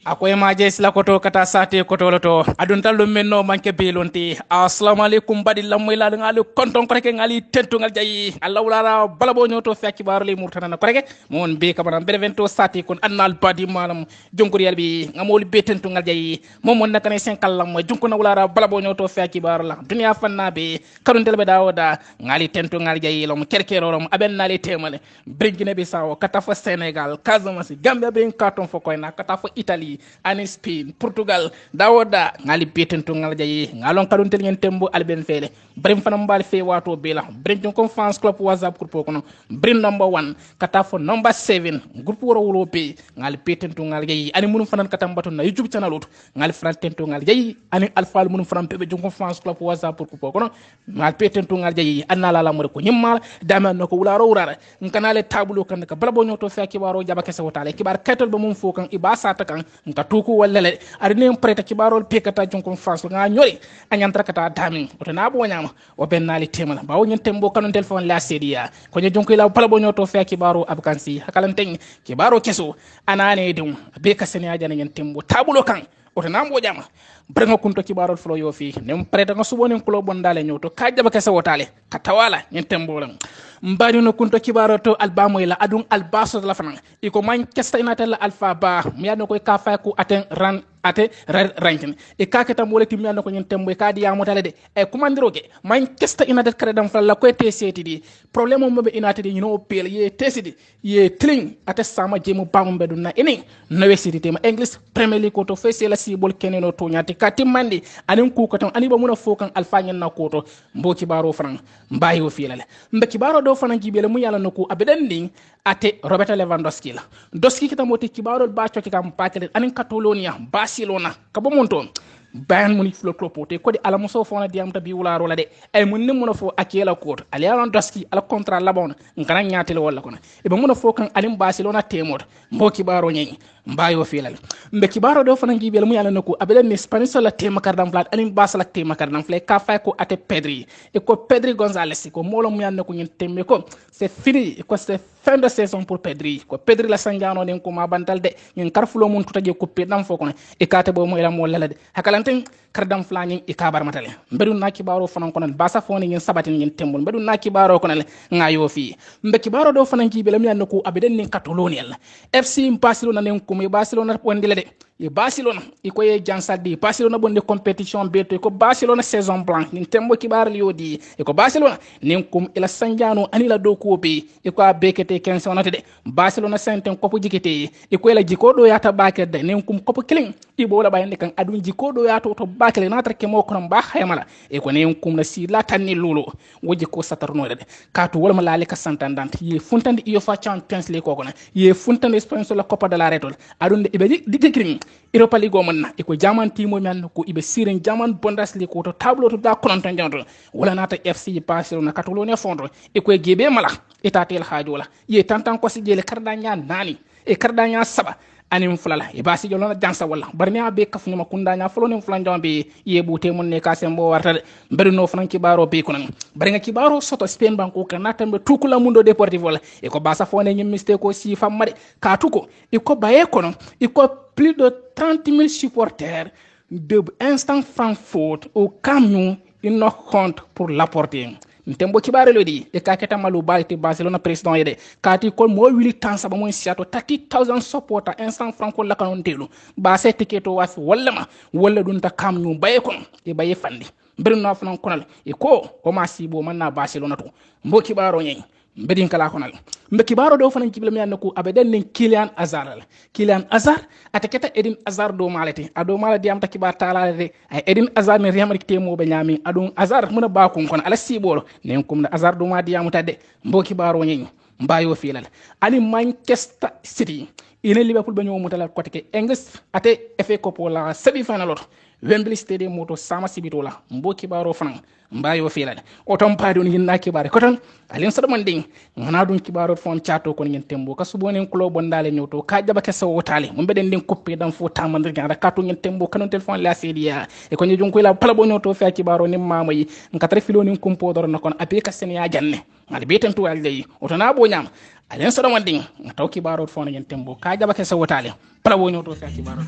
akoy maje sila koto kata sate koto loto adun tallo menno manke belonti assalamu alaikum badi lamoy la ngali konton ko rek ngali tentu ngal jayi allah wala balabo nyoto fekki barli murtana ko rek mon be kabana bevento sate kon annal badi malam jonkuri bi ngamol be tentu ngal jayi momon nakane 5 lam jonko na wala balabo nyoto fekki barla dunya fanna be karun delbe dawoda ngali tentu ngal jayi lom kerkero lom aben nali temale brigine be sawo kata fo Senegal Casamance Gambia be carton fo koyna kata fo Italie ani Spain Portugal dawoda ngali betentu ngal jayi ngalon kadun tel ngen tembo alben fele brim fanam bal fe wato bela brim conference club whatsapp group kono brim number 1 kata fo number 7 group woro wolo be ngali betentu ngal jayi ani munum fanan katam baton na youtube channel oto ngali fran tentu ngal jayi ani alfal munum fanan pebe conference club whatsapp group kono ngal betentu ngal jayi annala la mo ko nyimmal dama nako wularo wurara nkanale tabulo kan ka balabo nyoto fe kibaro jabake sa wotale kibar ketol ba mum fokan ibasa ta kan nka tuku wallale ari ne preta kibarol pekata jonkon France nga nyori anyantra kata dami oto na bo nyama o bennali temala bawo nyen tembo kanon telephone la sedia ko nye jonko ila balabo nyoto fe kibaro abkansi hakalanten kibaro keso anane dum be ka sene ajana nyen tembo tabulo kan oto na bo jama brengo kunto kibarol flo yo fi nem preta nga subonen kulo bondale nyoto ka jabake sa wotale katawala nyen tembo lam mbadi no kunto kibaro to albamo ila adun albaso la fanan iko Manchester United la alfa ba mi yadno koy ka fa ku aten ran ate rankin e kaketa mo leti mi yadno ko nyen tembo e kadi ya motale de e kumandiroge Manchester United kare dam fala ko te setidi problème mo be United you know pel ye tesidi ye tling ate sama jemu bamum be dunna ini no wesidi tema English Premier League ko to fese la sibol keneno to nyati kati mandi anin ku ko tan ani ba muna fokan alfa nyen na ko to mbo kibaro fanan mbayo filale mbe kibaro do fanan jibele mu yalla nako abedan ding ate Robert Lewandowski la doski kita moti kibarol ba coki kam pakele anin Catalonia Barcelona kabo monton Bayern Munich flo klopote ko di ala muso fona diam tabi wula rola de ay mun ni muno fo akela ko ali Lewandowski ala contrat labon ngana nyaati wala kono e be muno fo kan alim Barcelona temod mbo kibaro nyi mbayo filal mbe kibaro do fana ngibel mu yalla nako abelen ni Spanish la tema kardam flat alim Barca tema kardam flat ka fay ko ate Pedri e ko Pedri Gonzalez ko molo mu yalla nako nyen temme ko c'est fini ko c'est fin de saison pour Pedri ko Pedri la sanjano den ko ma bantal de nyen karfulo mun tutaje ko pedam fo kono e kate bo mo ila mo lalade hakalanten kardam flañing e kabar matale mbedu na kibaro fanan konon basa foni nyen sabatin nyen tembol mbedu na kibaro konon ngayo fi mbe kibaro do fanan jibe lam yanno ko abeden nin Catalonia FC Barcelona nen ko me Barcelona wondile de e Barcelona e ko ye jansaldi Barcelona bonde competition beto ko Barcelona saison blanche nin tembo kibar liodi e ko Barcelona nin kum ila sanjano anila do ko be e ko bekete 15 onate de Barcelona senten ko jikete e ko ila jiko do yata baket de nin kum ko killing e bo la bayande kan adun jiko do yato to bakele na tarke mo kono ba haymala e ko nin kum na si la tanni lulo woji ko satarno de katu wala ma lale ka santandant ye funtandi UEFA Champions League ko kono ye funtandi sponsor la Copa de la Retol adun de ibe digikrim Europa League o manna e ko jaman timo men ko ibe siren jaman Bundesliga ko to tableau to da konon tan janto wala nata FC Barcelona Catalonia fondo e ko gebe mala etatel haajo wala ye tantan ko sijele kardanya nani e kardanya saba anim fulala e basi jolona jansa wala barnya be kaf nyuma kundanya fulone fulan jambe ye bute mun ne kasembo warta berino fran kibaro be kunan bari nga kibaro soto Spain banko kana tambe tukula mundo deportivo wala e ko basa fone nyim mistake ko si famade ka tuko e ko baye kono e ko plus de 30 000 supporters de Instant Frankfurt au camion ils ne comptent pour l'apporter ntembo kibare lodi e ka keta malu balti Barcelona president yede kati ko mo wili tansa ba mo siato 30,000 supporter Instant Frankfurt la kanon telu ba se tiketo was walla dun ta camion baye ko e baye fandi berno fanan konal e ko o ma sibo man na Barcelona to mbo kibaro nyi mbedin kala konal mbe kibaro do fanan kiblam yanno ko abeden nin Kylian Hazard ataketa Eden Hazard do malati ado malati am takiba talade ay Eden Hazard ne Real temo be nyami adon Hazard muna ba kon kon ala sibolo nen kum Hazard do ma diamu tade mbo kibaro nyi mbayo filal ani Manchester City ine Liverpool be nyomu talal kotike English ate FA Cup la semi final Wembley Stadium moto sama sibitola mbo kibaro fanan mbayo filal otom paadon hinna kibare kotan alen sadaman ding ngana dun kibaro fon chato kon ngen tembo ka subonen club bondale nyoto ka jaba ke so wotale mo beden den coppe dan fo tamandir ganda katu ngen tembo kanon telephone la sedia e ko nyujun ko la palabo nyoto fa kibaro ni mamayi ngatra filoni kumpo dor na kon ape ka sen ya janne ngal beten to alde otona bo nyam alen sadaman ding ngataw kibaro fon ngen tembo ka jaba ke so wotale pala wo nyoto fa kibaro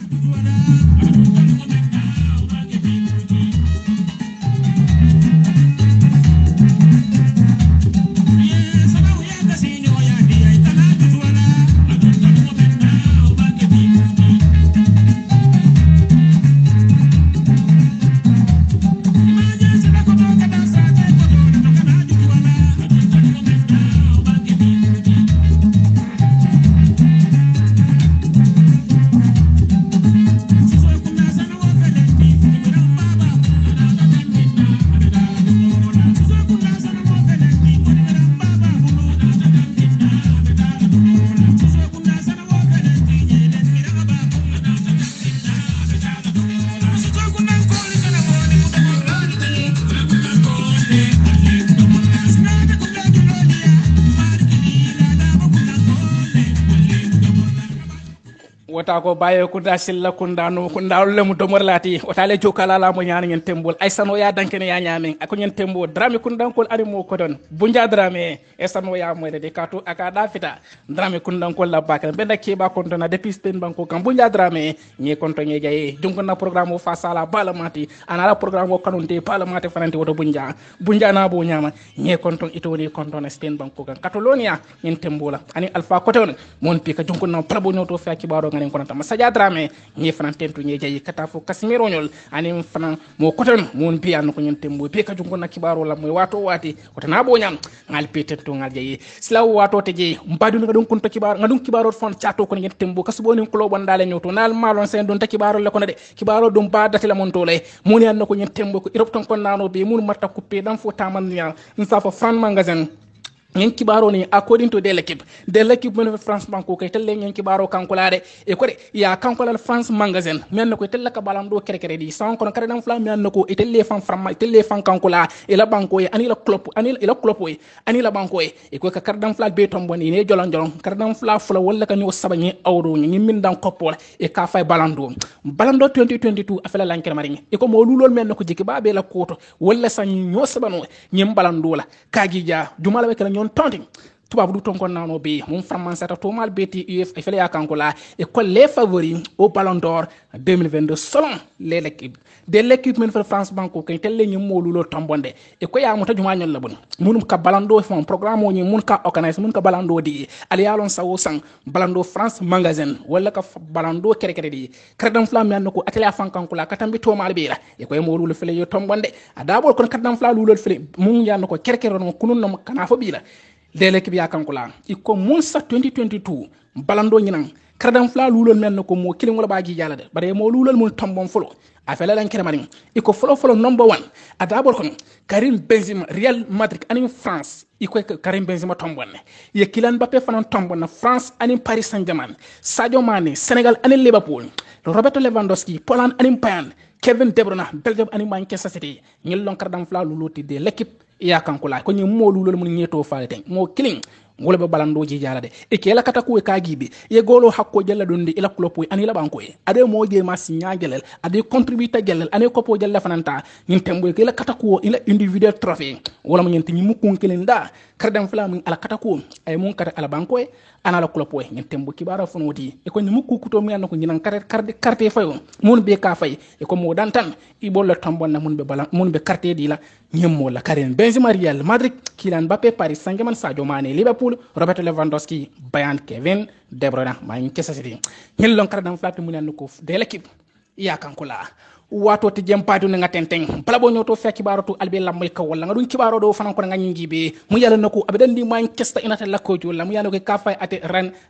wota ko baye kunda silla kunda no kunda le mu domor lati wota le jokala la mo nyaani ngen tembol ay sano ya dankene ya nyaamen ako nyen tembo drame kunda ko ari mo ko don bunja drame e sano ya mo de kato aka da fita drame kunda ko la bakal benda ke ba konto na depuis sten banko kam bunja drame nyi konto nyi jaye dungo na programme fa sala balamati anala programme kanunte balamati fanante woto bunja na bo nyaama nyi konto itoni konto na sten banko kan katolonia nyen tembola ani alpha ko ton mon pika dungo na plabo nyoto fa kibaro ngani kono tam sadia drame nyi fanan tentu nyi jayi kata fo kasimiro nyol ani fanan mo koton mon biya no ko nyen tembo be ka jungo na kibaro la moy wato wati ko na bo nyam ngal petentu ngal jayi slaw wato te je mbadu ngadon kunto kibaro ngadon kibaro fon chato ko nyen tembo kasbo ni ko bandale nyoto nal malon sen don ta kibaro le kono de kibaro dum ba dati la mon tole mon yan no ko nyen tembo ko irop ton kon nano be mun matta coupé dam fo taman ya nsa fo fran magasin nyen kibaro ni according to de l'équipe men France banko kay telle nyen kibaro kankulade e ko de ya kankulal France magazine men ko telle ka balam do kere di san kono kare dam flam men ko telle fan fram telle fan kankula e la banko e ani la club ani la club e ani la banko e ko ka kare dam flag be tombo ni ne jolon kare dam flag fula wala ka ni sabani awdo ni min dan kopol e ka fay balando 2022 afela lankere mari e ko mo lulol men ko jiki babe la koto wala san ño sabano ñim balando la kaji ja jumala be kala tonting tubabu du ton kon nano be mum français ta to mal beti uf e fele yakanko la et ko les favoris au ballon d'or 2022 selon l'équipe men France banko kay telle ñi molulo tombonde e ko ya muta juma ñol la bon munum ka ballon d'or fon programme ñi mun ka organize mun ka ballon d'or di ali yalon sawo sang ballon d'or France magazine wala ka ballon d'or kere di kredam flam yan ko atelier fankanko la katambi to mal be la e ko molulo fele yo tombonde adabol kon kredam flam lulol fele mun yan ko kere no kunun no kana fo bi la de l'équipe ya kankula iko mun sa 2022 balando nyinan kradam fla lulol men ko mo kilin wala baji jala de bare mo lulol mun tombon folo afela lan kremani iko folo number 1 adabor kon Karim Benzema Real Madrid ani France iko Karim Benzema tombon ye Kylian Mbappé fanan tombon na France ani Paris Saint-Germain Sadio Mané Sénégal ani Liverpool Roberto Lewandowski Poland ani Bayern Kevin De Bruyne Belgium ani Manchester City ñil lon kradam fla luloti de l'équipe ya kankula ko ñi mo lulol mun ñeto faale mo killing wala be balando ji jala de e ke la kata ko ka gibi ye golo hakko jalla dondi ila klopo ani la banko e ade mo je ma signa gelel ade contributor gelel ane ko po jalla fananta ñin tembo ke la kata ko ila individual trophée wala mo ñent ñi mu kon kelinda kardam fla mun ala kata ko ay mun kata ala banko e ana la klopo e ñin tembo kibara fonoti e ko ñi mu kukuto mi an ko ñinan carte fayo mun be ka fay e ko mo dantan i bolla tombon na mun be balan mun be carte di la ñemmo la Karim Benzema Real Madrid Kylian Mbappé Paris Saint-Germain Sadio Mané Liverpool Roberto Lewandowski Bayern Kevin De Bruyne Manchester City ñil lon kardam flat mu nan ko de l'équipe ya kankula wato te jempatu nga tenteng bala bo nyoto fe kibaro to albe lamay ka wala nga dun kibaro do fanan ko nga ngibe mu yalla nako abedan di Manchester United la ko jolla mu yalla ko ka fay ate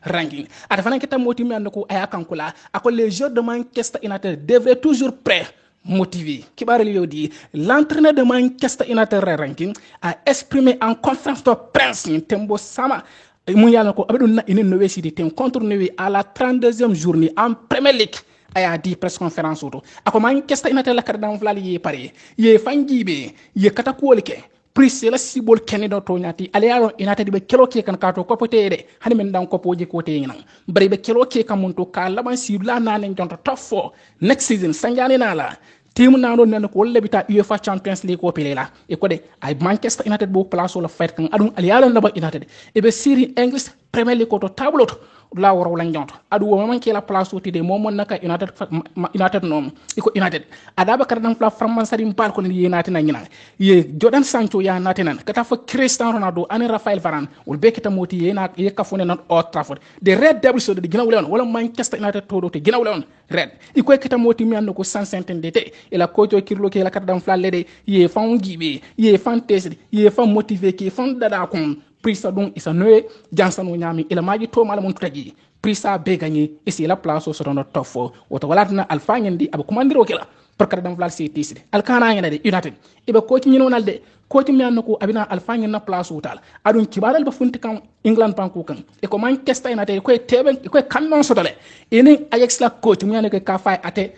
ranking ata fanan kita moti mi nako aya kankula ako les joueurs de Manchester United devraient toujours prêts motivé Kibarel Yodi, l'entraîneur de Manchester United ranking a exprimé en conférence de presse Tembo Sama Mouyalako Abedou une université contre Newe à la 32e journée en Premier League aya di press conference auto ako Manchester United la kardam flali ye pare ye fangibe ye katakuolike prise la sibol kenido to nyati ale yaro United be kelo ke kan kato ko potede hani men dan ko poji ko te nginan bari be kelo ke kam monto ka laban sibla nanen jonto top 4 next season sanjani nala team nano nan ko lebita UEFA Champions League ko pelela e ko de ay Manchester United bo place la fight kan adun ali yalo ndaba United e be siri English Premier League ko to tableau to la woro la njonto adu wo man ke la place wuti de mo mon naka United nom iko United adaba kardam fla framman sari mbal ko ni United na nyina ye Jordan Sancho ya natinan kata fa Cristiano Ronaldo ani Rafael Varane wol bekita moti ye kafune not Old Trafford de Red Devils de gina wulon wala Manchester United to te gina wulon red iko kita moti mi andoko 150 de e la koto kirlo ke la kardam fla lede ye fan gibe ye fan test ye fan motivé ki fan dada kon prisa donc isa noye jansano nyami ila maji to mala mun tagi prisa be gagné isi la place so no tofo woto walatna alfa ngendi aba komandiro kila pour kada dam vlal CTC alkana ngene de United ibe ko ci ñinonal de ko ci mi annako abina alfa ngena place wutal adun kibaral ba funti kan England banku kan e ko Manchester United ko tebe ko kamnon sotale ene Ajax la ko ci mi annako ka fay ate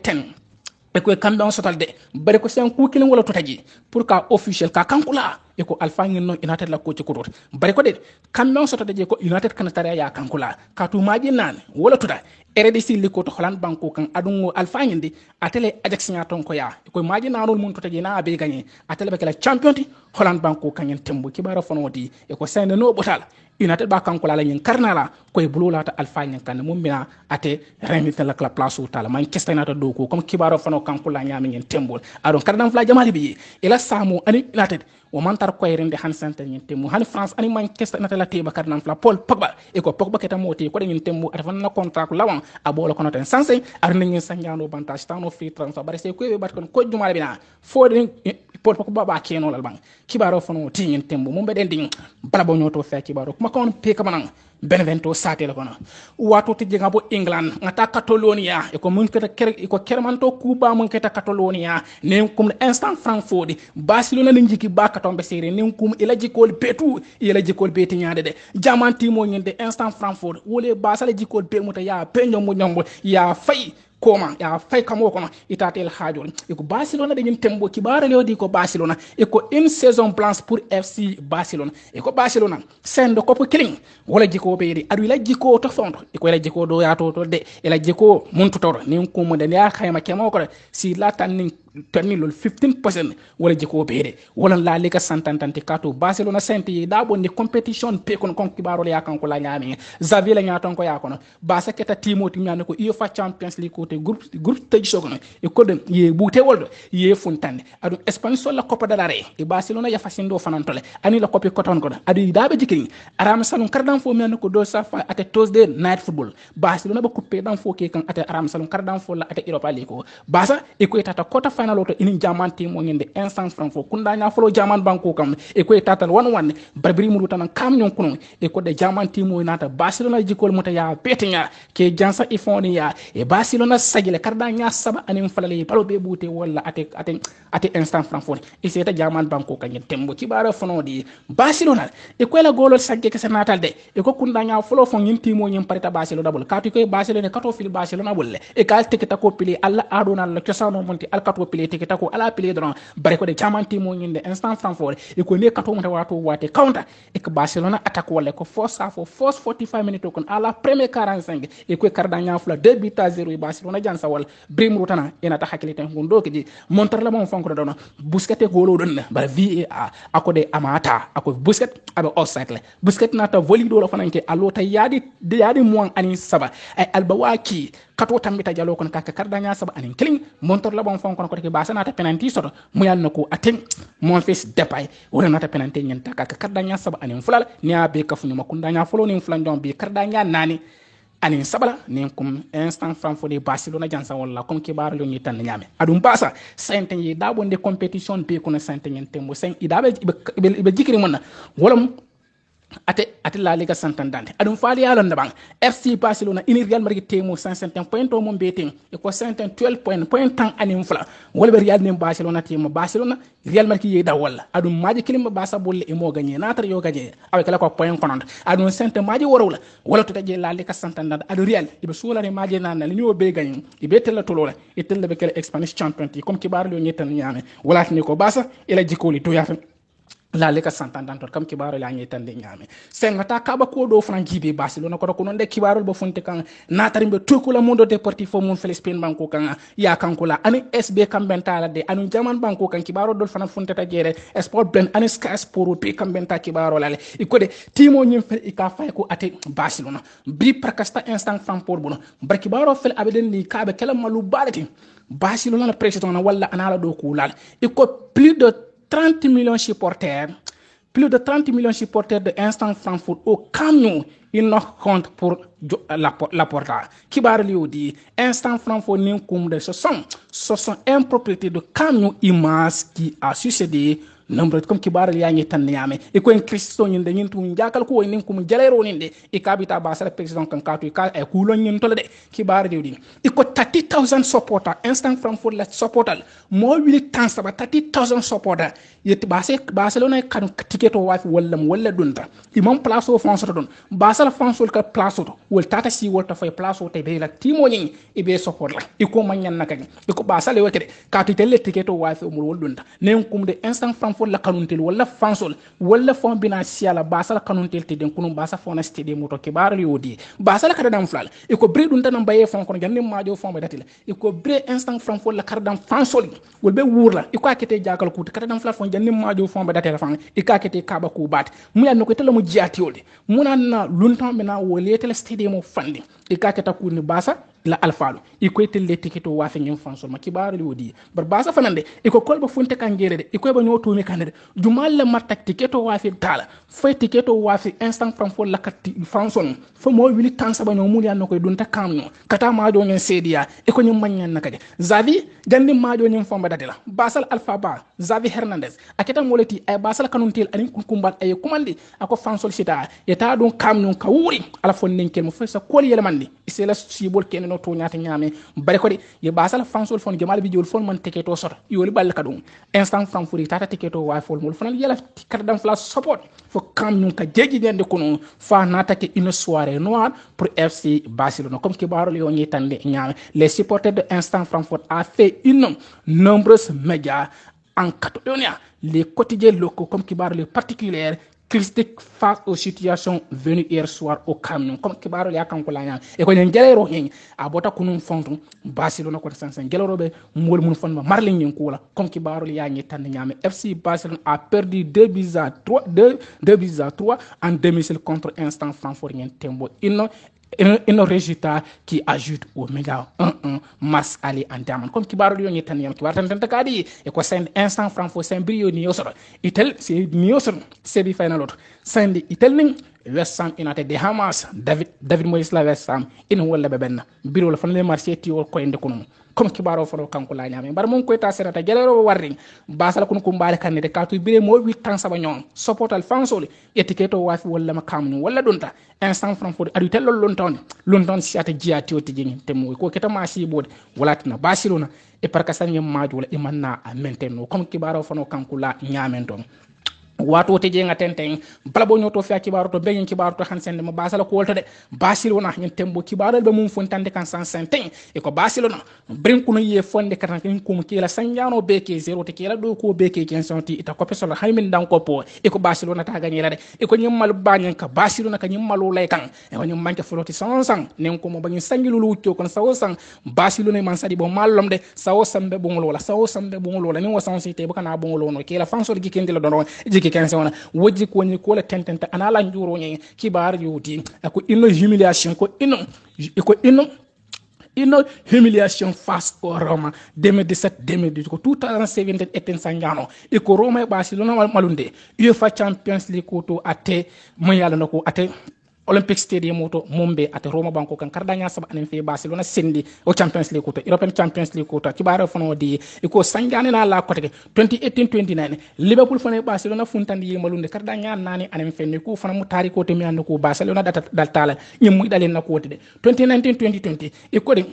10 e ko kambe sotal de bare ko sen ku kilin wala totaji pour ka officiel ka kankula e ko alfa ngin non United la ko ci ko bare ko de kambe sotal de ko United kan tare ya kankula ka tu maji nan wala tota RDC li ko to Holland banko kan adun alfa ngindi atele Ajax nya ton ko ya ko maji nanol mun totaji na be gagné atele be kala champion ti Holland banko kan en tembo kibara fonoti e ko sen no botal United ba kankula la nyin karnala ko e bulula ta alfa nyin kan mum bina ate remita la place utala Manchester United do ko comme kibaro fano kankula nyami nyin tembol adon kardam fla jamali bi ila samu ani United o mantar ko rende han sante nyin temmu han France ani Manchester United la teba kardam fla Paul Pogba e ko Pogba keta moti ko nyin temmu ata fan na contrat lawan abolo kono ten sanse ar nyin sanjano bantage tano free transfer bare se ko be bat kon ko jumala bina fo Paul Pogba ba keno la bang kibaro fano ti nyin temmu mum be den ding bala bo nyoto fe kibaro kuma kon pe kamanan Benevento sate la kono wato ti jenga bo England ngata Catalonia e ko mun keta ko kermanto kuba mun keta Catalonia ne kum instant Frankfurt Barcelona ni jiki ba ka tombe sere ne kum ila jikol betu ila jikol beti nyaade de jamanti mo nyinde instant Frankfurt wole basala jikol be muta ya penjo mo nyombo ya fay koma ya fay kamo kono itatel hajol e ko Barcelona de nyim tembo kibara lewdi ko Barcelona e ko une saison blanche pour FC Barcelona e ko Barcelona sendo ko killing wala jiko beedi adu la jiko to fondo e ko la jiko do ya to de e la jiko mun to toro ni ko mo de ya khayma kemo ko si la tan tanni lol 15% wala jiko beede wala la liga santantante kato Barcelona senti da bonde competition pe kon kibaro ya kan ko la nyami Xavi la nyaton ko ya kono Barca keta Timothy nyane ko UEFA Champions League ko te groupe tej sokono e ko de ye bute woldo ye funtande adu Espagne sol la Copa del Rey e Barcelona ya fasindo fanantole ani la Copa Coton ko adu da be jikini aram salon kardan fo men ko do safa ate Thursday night football Barcelona ba coupe dan fo ke kan ate aram salon kardan fo la ate Europa League ko Barca e ko tata kota final to ini jamanti mo ngende instant Frankfurt kunda nya folo jaman banko kam e ko tatal wan barbiri mu tan kam nyon kuno e ko de jamanti mo nata Barcelona jikol mota ya petinya ke jansa ifoni ya e Barcelona sagile karda nya saba anim falale balo be bute wala ate instant Frankfurt e seta jaman banko kan tembo ci bara fono di Barcelona e ko la golo sagge ke senatal de e ko kunda nya folo fon yinti mo nyim parita Barcelona bol katu ko Barcelona kato fil Barcelona bolle e kal tikita ko pili alla adona la cosano monti al kato pili tikita ko ala pili don bare ko de jamanti mo nyinde instant Frankfurt e ko ne kato mata wato wate counter e ko Barcelona attaque wala ko force 45 minutes kon ala premier 45 e ko karda nya fula 2-0 e Barcelona jansa wal brim rutana ena ta hakilite ngondo ke ji montar la mon fonko don Busquets golo don bare VAR akode amata ako Busquets abe offside le Busquets nata voli do la fananke alota yadi mo ani saba ay albawaki kato tambita jalo kon ka karda nya saba anin killing montor la bon fonko ko ke Barca nata penalty soto mu yal nako aten mon fils Depay wala nata penalty nyanta ka karda nya saba anin fulal ni abe kafu nyuma kunda nya folo ni fulan don be karda nya nani anin sabala ni kum instant Frankfurt de Barcelona jansa wala comme ke bar lo ni tan nyame adum Barca senten yi da bonde competition be kono senten yen tembo sen idabe be jikiri monna wala ate la Liga Santander adum faali yalon bang FC Barcelona ini Real Madrid temo 150 point to mom beting e ko 12 point tan anim fula wala be Real nem Barcelona temo Barcelona Real Madrid yi da wala adum maji kilim Barca bolle e mo gagné natar yo gagné avec la ko point konon adum sente maji worowla wala to taje la Liga Santander adu Real ibe sulare maji nan li ñoo be gagné ibe tel la tolola e tel be kele Spanish champion comme kibar lo ñetal ñame wala ni ko Barca ila jikoli to yafa la leka santantantor kam kibaro la ngi tande nyame sengata kaba ko do fran jibe Barcelona ko non de kibaro bo fonte kan natarimbe tukula Mundo Deportivo mon Spain banko kan ya kankula ani SB kam bentala de anu jaman banko kan kibaro dol fana fonte ta jere sport ben ani Sky Sport pe kam benta kibaro la ikode timo nyim fel ika fay ko ate Barcelona bi prakasta instant fan pour bono bar kibaro fel abeden ni kabe kala malu balati Barcelona la président wala anala do kulal iko plus de 30 millions supporters, plus de 30 millions supporters de Instant Frankfurt au camion, ils n'ont compte pour la porta. Qui va dire Instant Frankfurt n'est comme de ce sont une propriété de camion immense qui a succédé nombre comme kibar ya ngi tan yame e ko en kristo nyin de nyin tun jakal ko nin kum jalero nin de e kabita ba sala president kan katu ka e kulo nyin tole de kibar de di e ko 30,000 supporter Instant Frankfurt la supporter mo wili tan saba 30,000 supporter yet Barcelona kan tiketo wa wala dunta imam place au France don Barcelona France ka place to wol tata si wol ta fay place te be la timo nyin e be support la e ko manyan nakani e ko Barcelona wekede katu tele tiketo wa mo wol dunta nen kum de Instant Frankfurt la kanuntel wala fansol wala fon bina siala basala kanuntel te den kunum basa fona stadium moto ke bar yodi basala kada dam flal e ko bre dun tan baye fon kono janni maajo fon be datila e ko bre Instant Frankfurt la kada dam fansol wol be wurla e ko akete jakal ko kada dam flal fon janni maajo fon be datila fan e ka akete kaba ko bat mu ya noko tele mu jiati yodi munan luntan bena wole tele stadium fandi e ka aketa ko ni basa la alfalu iko telle tikito wa fe ngem fansol ma kibaru li wodi bar basa fanande iko kolba funte kan gere de iko ba nyoto mi kanade jumal la marta tikito wa fe tala fe tikito wa fe Instant Frankfurt la katti fansol fo mo wili tan saba no muli an ko dunta kamno kata ma do ngen sedia iko nyum manyan nakade Xavi gandi ma do nyum fomba datela basal alpha ba Xavi Hernandez aketa moleti ay basal kanuntel ani kumbat ay kumandi ako fansol sita yeta don kamno ka wuri ala fon nenkel mo fe sa kol yele mandi isela sibol ken no to nyata nyame bare ko di ye basal fansol fon jamal bi jol fon man tiketo sot yoli bal ka dum Instant Frankfurt tata tiketo wa fol mol fon yela carte flash support fo kam nyum ka jeji dende kono fa natake une soirée noire pour FC Barcelone comme que baro le yoni tande nyame les supporters de Instant Frankfurt a fait une nombreuses médias en Catalogne les quotidiens locaux comme qui baro les particuliers critique face aux situations venues hier soir au Camp Nou comme kibaro ya kan ko la nyam e ko nyen gelero nyen abota kunum fontu Barcelona ko sansan gelero be mol mun fon ma marlin nyen ko la comme kibaro ya nyi tan nyam FC Barcelone a perdu 2 buts à 3 en demi-finale contre Instant Frankfurt nyen tembo un résultat qui ajoute au méga 1-1 mas aller en diamant comme kibaru yo nyetan yam kibar tan kadi e ko sen Instant Frankfurt sen brio ni yosoro itel c'est ni yosoro semi final autre sen itel ning West Ham United de Hamas David Moyes la West Ham in wala bebenna biro la fan le marché ti wol ko inde kunum comme kibaro foro kanko la nyame bar mon ko ta serata gelero warring basala kun ko mbale kanne de katu bire mo 8 tan saba nyon supportal fansoli etiketo wafi wala makamnu wala donta Instant Frankfurt adu tel lonton siata jiati o tijini temu ko keta ma si bod wala tina Barcelona e par kasanye maaju wala imanna a maintenno comme kibaro foro kanko la nyamen don wato te jenga tenten bala bo nyoto fi kibaru to beyin kibaru to hansende mo basala ko wolto de Barcelona nyen tembo kibaru be mum fontande kan 150 e ko Barcelona brinko no ye fonde kan ko mo kila sanjano beke 0 te kila do ko beke 15 ti ita ko pesol haymin dan ko po e ko Barcelona ta gagné la de e ko nyimmal banyen ka Barcelona ka nyimmalu lay kan e ko nyim manke floti 100 nen ko mo bagin sangilu lu wuccio kon sawo sang Barcelona man sadi bo mallom de sawo sambe bo ngolo sawo sambe bo ngolo ni wo sansite bo kana bo ngolo no kila fansol gi kendila don kensiona wajji ko ni ko la tententa anala njuro nyi kibar yoti ko ino humiliation ko ino humiliation face au Roma 2017-2018 ko 2017 eten sanjano e ko Roma e Barcelona malunde UEFA Champions League ko to ate mo yalla nako ate Olympic Stadium moto mombe ate Roma banko kan kardanya saba anen fe Barcelona sendi o Champions League ko to European Champions League ko to kibaro fono di ko sanjane na la kote 2018-2019 Liverpool fone Barcelona funtandi yemalunde kardanya nani anen fe ne ko fona mu tari ko to mi ando ko Barcelona dal tala nyum mu dalen na ko de 2019-2020 e ko de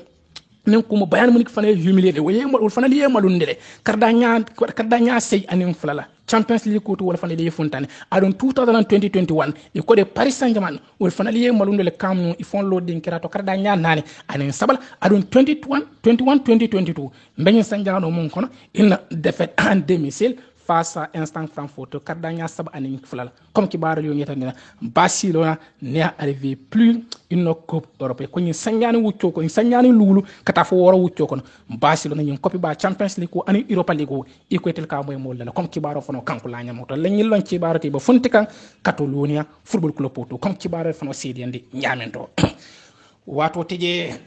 nen kuma Bayern Munich fana humilié de waye mo fana lié malunde de kardanya sey anen flala Champions League ko to wala fana lié fontane adon 2020-2021 e ko de Paris Saint-Germain wala fana lié malunde le Camp Nou ifon loading kerato kardanya nani anen sabal adon 2021-2022 mbenye Saint-Germain mon kono il défaite en demi-finale face à Instant Frankfurt kardanya sab anin fulal comme kibaro yo ngeta ni Barcelona ne arrivé plus une coupe européenne ko ni sanyani wuccio ko ni sanyani lulu kata fo woro wuccio ko Barcelona ni copy ba Champions League ko ani Europa League ko ikotel ka moy molla comme kibaro fono kanko la nyamo to lañi lon kibaro ti ba funti kan Catalonia football club poto comme kibaro fono sediandi nyamento wato tije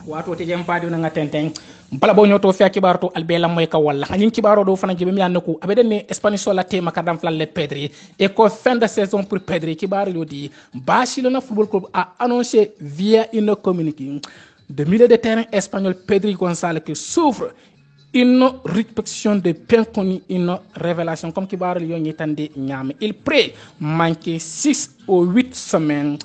wato te jam paadi nga tenten bala bo nyoto fi kibar to albela moy ka walla hanin kibaro do fana jibe mi yanako abeden ne Spanish la tema kadam flalle Pedri et ko fin de saison pour Pedri kibar yo di Barcelona Football Club a annoncé via une communiqué de milieu de terrain espagnol Pedri González qui souffre une répercussion de bien connu, une révélation comme kibar yo ñitande ñam il pré manquer 6 ou 8 semaines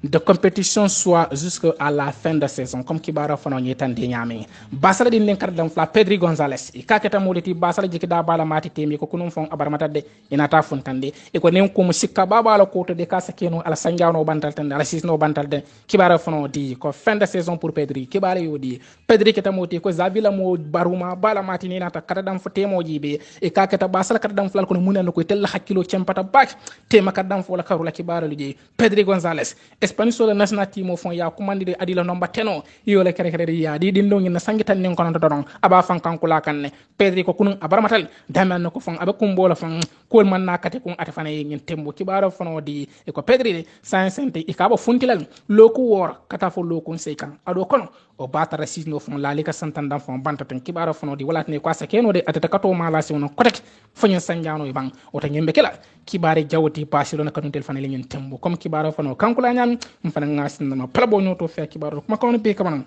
de compétition soit jusqu'à la fin de saison comme kibara fano ñitande ñami basala din len kardam fla Pedri González e kaketa modeti basala jikida bala mati temi ko kunum fon abarmata de inata fontande e ko nen ko mo sikka babala ko to de kasa keno ala sanjano bantal tan ala sisno bantal de kibara fano di ko fin de saison pour Pedri kibara yo di Pedri keta moti ko zavila mo baruma bala mati ni nata kardam fo temo jibe e kaketa basala kardam fla ko munana ko tel hakkilo cempata bak tema kardam fo la karula kibara lu Pedri González Spanish la national team fon ya commandé adila nomba teno yo le kere kere ya di dindo ngina sangitan nen kono don aba fan kankula kanne Pedri ko kunun abarmatal daman ko fon aba kumbola fon kol man nakate kun atafana ngin tembo kibaro fono di e ko Pedri sansente e kabo funtilal loku wor kata fo loku seykan ado kono o batara sisno fon la lika santan fon bantaten kibaro fono di wala ne ko sakeno de atata kato mala sewno kotek fonyo sanjano e bang o ta nyembe kala kibare jawti Barcelona kanun tel fanele ngin tembo comme kibaro fono kankula nyam fana ngasin no plabo nyoto fe kibaro kuma kono be kaman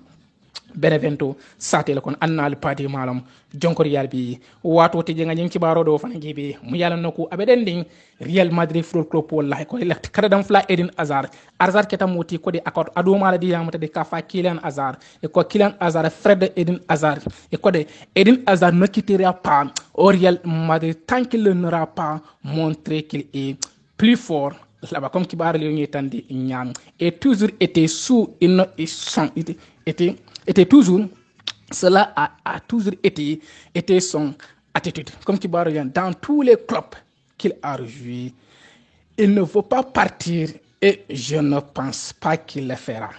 Benevento satel kon annal padi malam jonkor yalbi wato te jenga nyen kibaro do fana gibi mu yalla nako abeden ding Real Madrid Football Club wallahi ko lekt kadam fla Eden Hazard keta moti ko de accord adu mala di yamata de kafa Kylian Hazard e ko Kylian Hazard frère de Eden Hazard e ko de Eden Hazard ne quittera pas au Real Madrid tant qu'il n'aura pas montré qu'il est plus fort là-bas comme kibar le ñi tandi ñam et toujours été sous une était toujours cela a toujours été son attitude comme kibar dans tous les clubs qu'il a rejoui il ne veut pas partir et je ne pense pas qu'il le fera.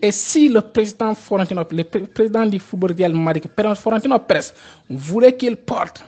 Et si le président Florentino, le président du football Real Madrid, Florentino Pérez, voulait qu'il porte,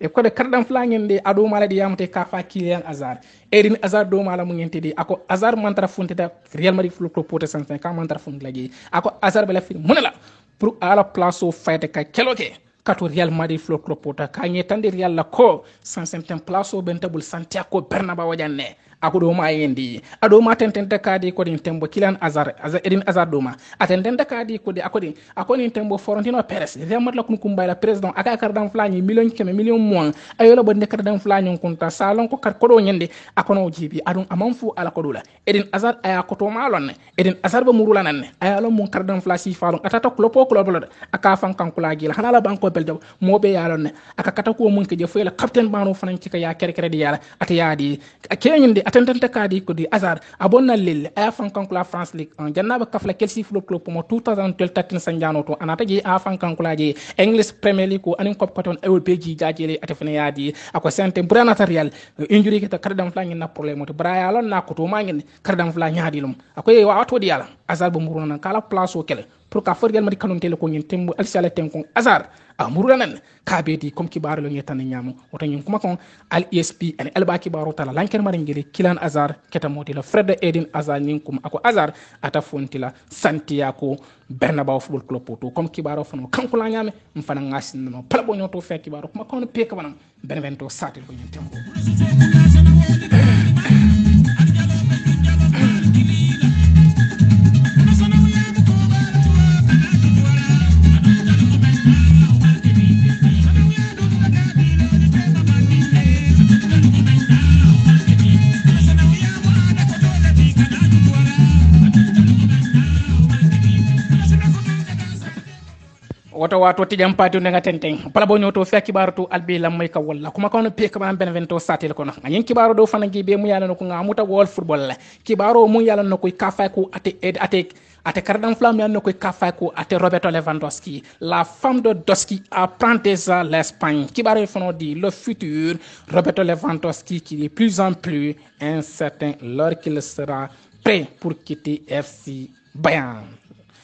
et quoi de cardam flangen de ado maladi yamte kafa Kylian Hazard, Eden Hazard do mala mungente de ako Hazard mantra fonte da Real Madrid Football Club pote 150 mantra fonte lagi, ako Hazard bela film monela pour à la place au fait ka keloke. Kato Real Madrid Football Club pote ka nyetande Real la ko 150 place au bentabul Santiago Bernabéu wajane. Ako do ma yendi ado ma tentente kadi ko din tembo Kylian Hazard Eden Hazard do ma atentente kadi ko de akoni tembo Florentino Pérez remat la kun kumbay la président aka kardam flani million moins ayola bo ne kardam flani kunta salon ko kar ko do nyende akono jibi adon amam fu ala ko dula Eden Hazard aya ko to malon Eden Hazard ba murula nan ayalo mun kardam flasi falon atata klopo klopo aka fan kankula gila hanala banko beldo mobe yalon aka kata ko mun ke je fela captain bano fanan ci ka ya kere di yala atiyadi akenyinde atentente kadi ko di Hazard abonna lille a fan kankula France League en jannaba kafla Chelsea Football Club mo 2012 tatin sanjano to anata je a fan kankula je English Premier League ko anin kop katon EWPG jajele atefene yadi ako sente branata Real injury ke ta kardam fla ngina problème to braya lon na ko to ma ngin kardam fla nyaadi lum akoy wa to di yala Hazard bo muruna kala place o kele pour ka for Real Madrid kanun tele ko ngin tembo alsala tenkon Hazard a murula nan kabedi comme kibar lo ngetan nyamu oto nyum kuma kon al ESPN alba kibaro tala lanker maringeli Kylian Hazard keta moti la frère de Eden Hazard ninkum ako Hazard ata fontila Santiago Bernabéu Football Club poto comme kibaro fono kankula nyame mfana ngasin no pala bo nyoto fe kibaro kuma kon peka banam Benevento satel ko nyen tembo woto wato tijam pati nga tenten pala bo nyoto fe kibaru to albi lamay ka walla kuma kono pe ka ban Benevento satel kono nyen kibaru do fana gi be mu yalla no ko ngamuta wol football la kibaru mu yalla no ko ka fa ko ate ate kardam flam yanno koy kafa ko ate Roberto Lewandowski la femme de Doski apprend déjà l'Espagne kibaro fono di le futur Roberto Lewandowski qui est de plus en plus incertain lorsqu'il sera prêt pour quitter FC Bayern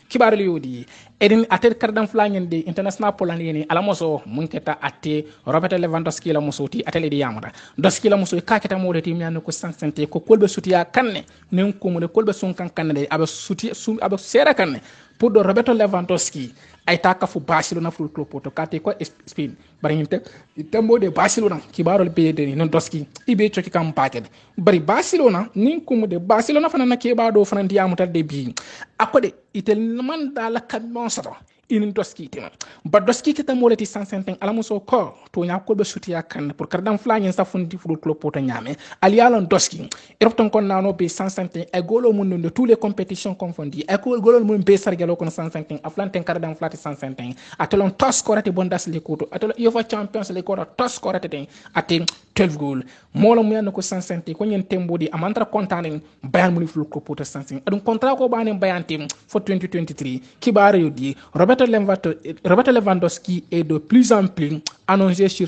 kibaru liudi edin ate kardam flangen de international polandini ala moso munketa ate Roberto Lewandowski la mosoti ate di yamata Doski la moso kaketa modeti miano ko sansante ko kolbe sutiya kanne nen ko mo de kolbe sun kan kanne de aba suti sun aba sera kanne pour do Roberto Lewandowski ay taka fu Barcelona fu club to kate ko Spain bari nginte tembo de Barcelona kibaro be de non Doski ibe choki kam paket bari Barcelona nin ko mo de Barcelona fana na ke ba do fana diamutal de bi akode itel man dala kadmon sato inin Doski tema ba Doski kita moleti 150 ala muso ko to nya ko be sutiya kan pour kardam flanyen sa fundi fu club to nyame ali alon Doski eropton kon nano be 150 e golo mun de tous les compétitions confondues e golo mun be sargalo kon 150 aflanten kardam flati 150 atelon tos korate Bundesliga ko atelon UEFA Champions League ko tos korate ten ate 12 goal molo mu yanno ko 150 ko nyen tembodi amantra kontanen Bayern Munich fu club to 150 adun contrat ko banen Bayern team for 2023 kibare yodi Roberto Lewandowski est de plus en plus annoncé sur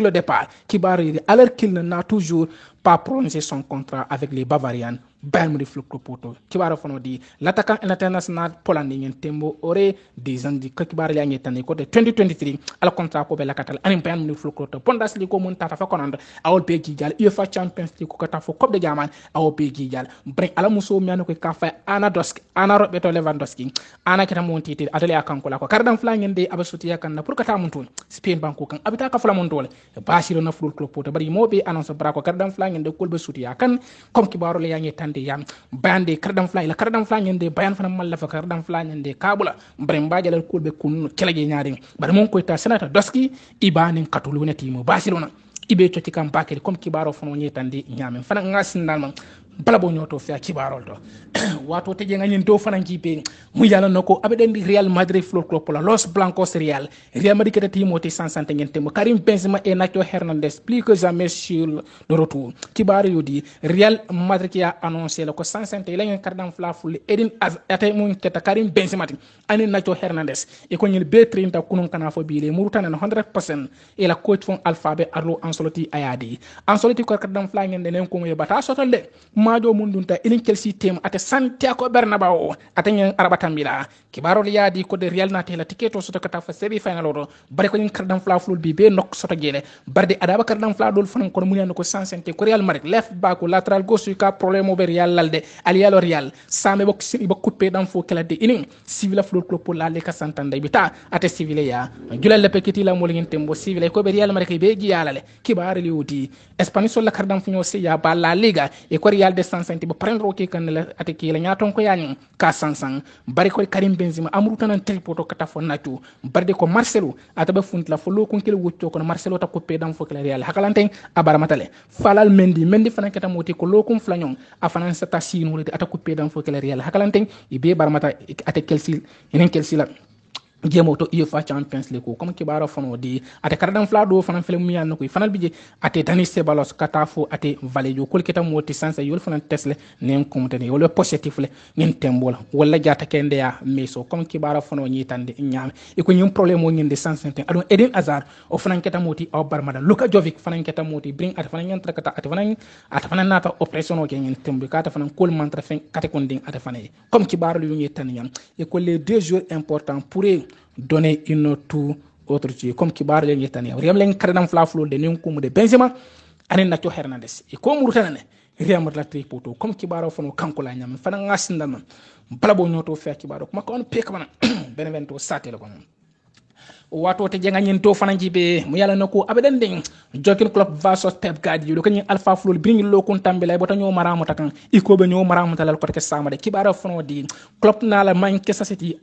le départ. Kibari, alors qu'il n'a toujours pas prolongé son contrat avec les Bavarians, Bayern Munich Football Club. Kibara fono di l'attaquant international polonais Tembo aurait des ans de Kibari la ñetane ko de 2023 al contrat ko be la katal anim Bayern Munich Football Club Bundesliga ko mun tata fa konanda awol be gigal UEFA Champions League ko kata fo Coupe de Germany awol be gigal bre ala muso mi an ko ka fa ana Roberto Lewandowski ana kita mon titi atale akanko la ko kardam flangen de abasuti yakan na pour kata mun ton Spain banko kan abita ka fula mon dole Barcelona Football Club to bari mo be annonce bra ko kardam flangen de kolbe suti yakan comme kibaro le yangi tande yam bande kardam flangen de bayan fana malla fa kardam flangen de kabula bre mbaje la kolbe kun kelage nyaade bari mon ko ta senata Doski ibani katulu ne timo Barcelona ibe to tikam bakere comme kibaro fono nyetande nyame fana ngasin dalman bala bo nyoto fi kibarol do wato te jenga nyin do fana jibe mu yalla nako abeden di Real Madrid Football Club la Los Blancos Real Madrid kete timo te 150 ngente Karim Benzema et Nacho Hernandez plus que jamais sur le retour kibar yodi Real Madrid qui a annoncé le ko 150 il a cardam fla ful edin ate mu keta Karim Benzema ani Nacho Hernandez e ko nyil B30 ta kunun kana fo bi le murutana 100% et la coach fon alphabet Arlo Ancelotti ayadi Ancelotti ko cardam fla ngende nen ko mo bata sotol de majo mundunta ilin Chelsea team ate Santiago Bernabeu ate nyen arabatambila kibaro liadi ko de Real natela tiketo soto kata fa semi final oro bare ko nyen kardam fla flul bi be nok soto gele barde adaba kardam fla dol fanan ko mun yan ko 150 ko Real Madrid left back lateral gauche ka problème be Real lalde alialo Real same bok sini bok coupe dan fo kala de inin civil flul club pour la le ka santande bita ate civil ya julal le pekiti la mo ngen tembo civil ko be Real Madrid be gi yalale kibaro liudi Espagne sol la kardam fu ñoo se ya ba la Liga e ko Real de 150 ba prendre ke kan la ate ki la nyaton ko yani ka sansan bari ko Karim Benzema amru tanan tripoto kata fo natu barde ko Marcelo ataba funt la fo lo kon kel wutto ko Marcelo ta coupé dam fo kala Real hakalanten abara matale falal Mendy fana kata moti ko lo kon flañon afana sa ta sinu ata coupé dam fo kala Real hakalanten ibe baramata ate Chelsea enen Chelsea la gemo to UEFA Champions League ko comme kibaro fono di ate kardam fla do fana fele muyan no ko fanal bije ate Dani Ceballos katafo ate Valejo ko kita moti sansa yol fana tesle nem komtene wala positif le ngin tembola wala jata kende ya meso comme kibaro fono nyi tande nyam e ko nyum problème mo ngin de 150 adon Eden Hazard o fana kita moti o barmada Luka Jovic fana kita moti bring ate fana nyantra kata ate fana nata operation o ngin tembe kata fana kol mantra fen kate konding ate fana comme kibaro lu nyi tan nyam e ko les deux joueurs importants pourraient donner une tout autre chose comme kibar le yetani Real len kardam fla flo de nen ko de Benzema anen Nacho Hernandez e ko murutana Real Madrid tripoto comme kibaro fono kanko la nyam fana ngasinda man bala bo nyoto fe kibaro kuma ko on peka bana benevento satelo ko wato te jenga nyen to fana jibe mu yalla nako abedan den Jurgen Klopp versus Pep Guardiola ko ni alpha flol bring lo kon tambele bota ñoo maramu takan iko be ñoo maramu talal ko te samade kibara fono di Klopp na la Manchester City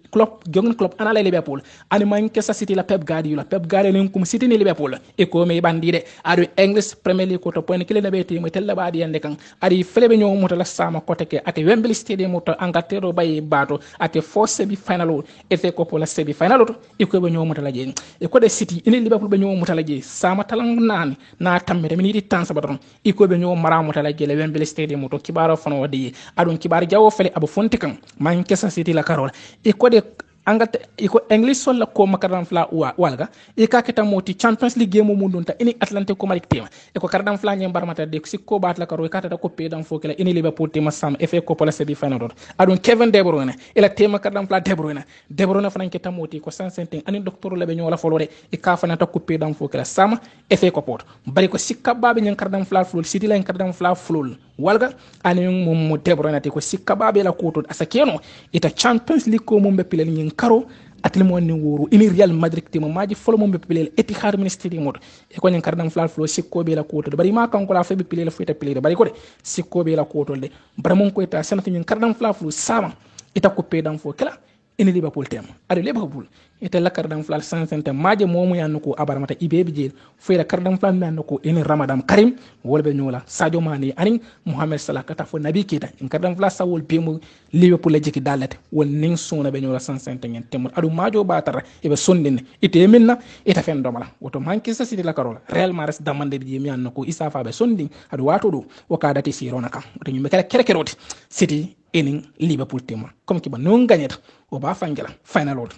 Jurgen Klopp ana la Liverpool ani Manchester City la Pep Guardiola len kum City ni Liverpool iko me bandide adu English Premier League ko to point kile na beti mo tella baadi yande kan adi felebe ñoo mutala sama ko te ke ate Wembley Stadium to Angleterre bay bato ate fo semi final e fe ko la semi final iko be ñoo mutala je e ko de City ini Liverpool be ñoo mutala je sama talan nani na tambe de miniti tan sabaton iko be ñoo mara mutala je le Wembley Stadium to kibaro fano wadi adon kibar jawo fele abo fonti kan Manchester City la Carola e ko de angata iko English sol la ko makaram fla walga e ka keta moti Champions League game mo dunta ini Atlantico Malik tema e ko kardam fla nyem barmata de sikko bat la karo e kata ko pe dan fokela ini Liverpool tema sam FA Cup la semi final adon Kevin De Bruyne ila tema kardam fla De Bruyne fana keta moti ko 150 ani docteur la be ñola folore e ka fana ta ko pe dan fokela sama FA Cup bari ko sikka babe ñen kardam fla flul City la kardam fla flul walga ani mo De Bruyne ko sikka babe la ko to asakeno ita Champions League ko mo be pilel ñen karo atlemo ni woro ini Real Madrid timo maji folo mo be pilel Etihad Ministry mo e ko nyen kardam fla flo sikko be la ko to bari ma kan ko la fe be pilel fu ita pilel bari ko de sikko be la ko to de bara mon ko ita sanata nyen kardam fla flo sama ita ko pe dan fo kala ini Liverpool tem ade Liverpool ite la kardam fla 150 maje momu ya nuko abarmata ibebi jeel fu ila kardam fla men nuko ini Ramadan Karim wolbe ñola Sadio Mane ani Mohamed Salah kata fo Nabi Keita in kardam fla sawol bemu Liverpool la jiki dalate wol ning sona be ñola 150 ngeen tem adu majo batara ibe sondine ite minna ita fen domala woto Manchester City la Carola Real Madrid damande bi mi an nuko isa fa be sonding adu wato do wakadati sirona kam woto ñu be kere roti City ening Liverpool tema comme ki ba non gagneta o ba fangela final order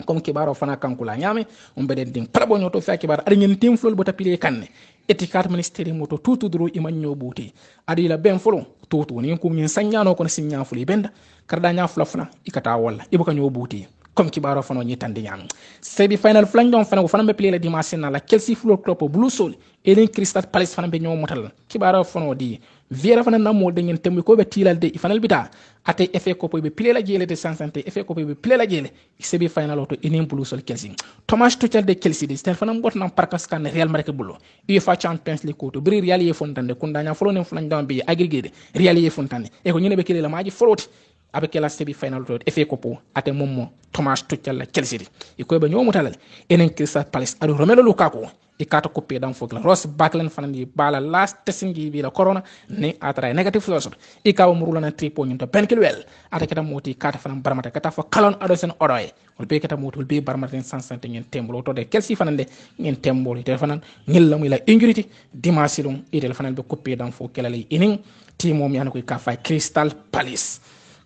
comme kibaro fana kankula nyame umbeden ding parabo nyoto fa kibar ari ngeen tim flol bota pile kanne etikat ministeri moto tutu dro iman nyobuti adi la ben folo tutu ni ko ngeen sanyano ko sinya fuli benda karda nya fula ikata wala ibuka nyobuti comme kibaro fano nyitande nyam semi final flanjon fana ko fana be pile la dimanche na la Chelsea Football Club Blue Sol elen Crystal Palace fana be nyomotal kibaro fano di Viera fana namo de ngeen tembe ko be tilal de fanal bita ate FA Cup be pile la jele de sansante FA Cup be pile la jele semi final auto enen Blue Sol Chelsea Thomas Tuchel de Chelsea de stel fana mbot na parkas kan Real Madrid bullo UEFA Champions League ko to bri Real ye fontande kundanya folo ne flanjon be aggregate Real ye fontande e ko nyine be kile la maji foloti avec la semi final auto FA Cup ate mommo Thomas Tuchel la Chelsea e ko be nyomutalal enen Crystal Palace adu Romelu Lukaku e kata coupé dan fokla Ross Barkley fanandi bala last testing bi la corona ne atra negative flows e ka mo rulana tripo nyinto Benkelwell ata kata moti kata fanam barmata kata fo kalon adosen odoy wol be kata moti wol be barmata 150 ngeen tembolo to de Chelsea fanande ngeen tembolo te fanan ngel la injury dimanche dum e tel fanan be coupé dan fokla lay ining timo mi an ko ka fa Crystal Palace